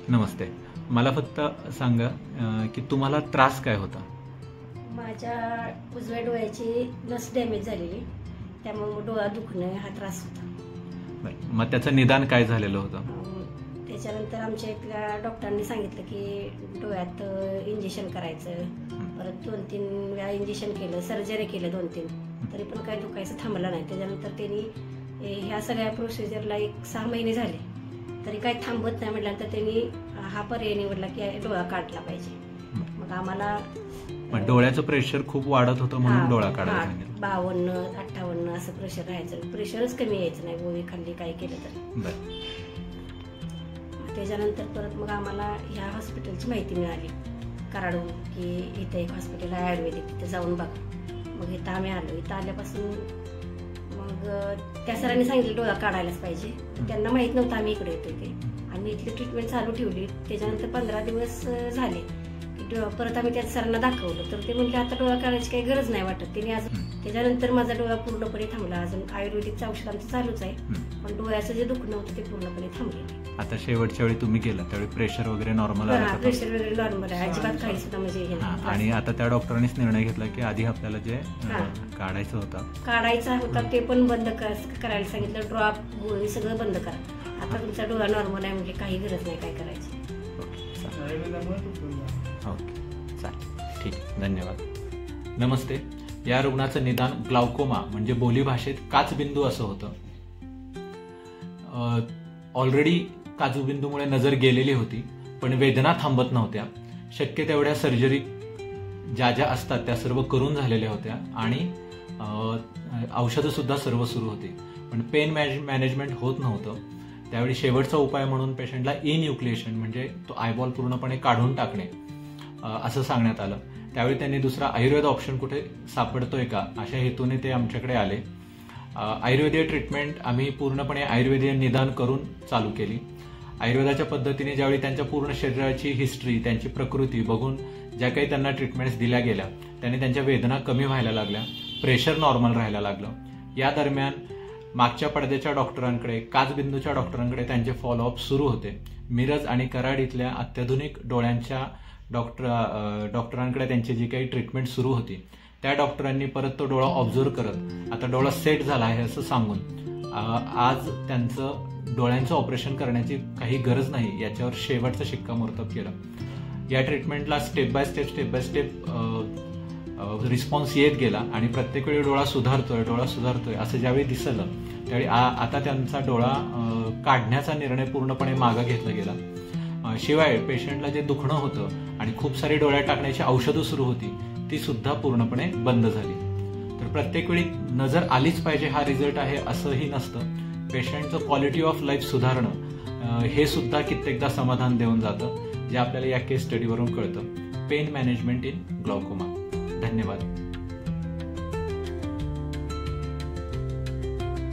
नमस्ते. मला फक्त सांगा की तुम्हाला त्रास काय होता? माझ्या उजव्या डोळ्याची नस डॅमेज झालेली, त्यामुळे डोळा दुखणं हा त्रास होता. बरं, मग त्याचं निदान काय झालेलं होतं? त्याच्यानंतर आमच्या इथल्या डॉक्टरांनी सांगितलं की डोळ्यात इंजेक्शन करायचं. परत 2-3 वेळा इंजेक्शन केलं, सर्जरी केलं 2-3, तरी पण काही दुखायचं थांबलं नाही. त्याच्यानंतर त्यांनी ह्या सगळ्या प्रोसिजरला 6 महिने झाले, तरी काही थांबत नाही म्हटल्यानंतर त्यांनी हा पर्याय निवडला की डोळा काढला पाहिजे. मग आम्हाला डोळ्याचं प्रेशर खूप वाढत होतं म्हणून डोळा काढायला सांगितलं. 52-58 असं प्रेशर राहायचं, प्रेशरच कमी यायचं नाही गोळी खाल्ली काय केलं तर. बरं. त्याच्यानंतर परत मग आम्हाला ह्या हॉस्पिटलची माहिती मिळाली कराडहून की इथं एक हॉस्पिटल आहे आयुर्वेदिक, तिथे जाऊन बघा. मग इथं आम्ही आलो. इथं आल्यापासून मग त्या सरांनी सांगितलं डोळा काढायलाच पाहिजे. त्यांना माहित नव्हतं आम्ही इकडे येतो ते, आणि इथली ट्रीटमेंट चालू ठेवली. त्याच्यानंतर 15 दिवस झाले की परत आम्ही त्या सरांना दाखवलं, तर ते म्हणले आता डोळा काढायची काही गरज नाही वाटत. त्यांनी अजून त्याच्यानंतर माझा डोळा पूर्णपणे थांबला. अजून आयुर्वेदिकचं औषध आमचं चालूच आहे, पण डोळ्याचं जे दुखणं होतं ते पूर्णपणे थांबले. आता शेवटच्या वेळी तुम्ही गेला त्यावेळी प्रेशर वगैरे नॉर्मल आलं? प्रेशर वगैरे नॉर्मल आहे, अजिबात काही सुद्धा म्हणजे हे नाही. आणि आता त्या डॉक्टरांनीच निर्णय घेतला की आधी आपल्याला जे काढायचा होता ते पण बंद करायला सांगितलं. ड्रॉप गोळी सगळं बंद करा. आता तुमचा डोळा नॉर्मल आहे म्हणजे काही गरज नाही काय करायची. ओके, चालेल, ठीक आहे, धन्यवाद. नमस्ते. या रुग्णाचं निदान ग्लाउकोमा म्हणजे बोलीभाषेत काचबिंदू असं होतं. ऑलरेडी काचबिंदूमुळे नजर गेलेली होती, पण वेदना थांबत नव्हत्या. शक्य तेवढ्या सर्जरी ज्या ज्या असतात त्या सर्व करून झालेल्या होत्या, आणि औषधं सुद्धा सर्व सुरू होती, पण पेन मॅनेजमेंट होत नव्हतं. त्यावेळी शेवटचा उपाय म्हणून पेशंटला इन्युक्लिएशन म्हणजे तो आयबॉल पूर्णपणे काढून टाकणे असं सांगण्यात आलं. त्यावेळी त्यांनी दुसरा आयुर्वेद ऑप्शन कुठे सापडतोय का अशा हेतूने ते आमच्याकडे आले. आयुर्वेदीय ट्रीटमेंट आम्ही पूर्णपणे आयुर्वेदीय निदान करून चालू केली. आयुर्वेदाच्या पद्धतीने ज्यावेळी त्यांच्या पूर्ण शरीराची हिस्ट्री, त्यांची प्रकृती बघून ज्या काही त्यांना ट्रीटमेंट्स दिल्या गेल्या, त्याने त्यांच्या वेदना कमी व्हायला लागल्या, प्रेशर नॉर्मल राहायला लागलं. या दरम्यान मागच्या पडद्याच्या डॉक्टरांकडे, काचबिंदूच्या डॉक्टरांकडे त्यांचे फॉलोअप सुरू होते. मिरज आणि कराड इथल्या अत्याधुनिक डोळ्यांच्या डॉक्टरांकडे त्यांची जी काही ट्रीटमेंट सुरू होती, त्या डॉक्टरांनी परत तो डोळा ऑब्झर्व्ह करत आता डोळा सेट झाला आहे असं सांगून आज त्यांचं डोळ्यांचं ऑपरेशन करण्याची काही गरज नाही याच्यावर शेवटचं शिक्कामोर्तब केलं. या ट्रीटमेंटला स्टेप बाय स्टेप रिस्पॉन्स येत गेला, आणि प्रत्येक वेळी डोळा सुधारतोय असं ज्यावेळी दिसलं त्यावेळी आता त्यांचा डोळा काढण्याचा निर्णय पूर्णपणे मागे घेतला गेला. शिवाय पेशंटला जे दुखणं होतं आणि खूप सारी डोळ्यात टाकण्याची औषधं सुरू होती ती सुद्धा पूर्णपणे बंद झाली. तर प्रत्येक वेळी नजर आलीच पाहिजे हा रिझल्ट आहे असंही नसतं. पेशंटचं क्वालिटी ऑफ लाईफ सुधारणं हे सुद्धा कित्येकदा समाधान देऊन जातं, जे आपल्याला या केस स्टडीवरून कळतं. Pen management in glaucoma. धन्यवाद.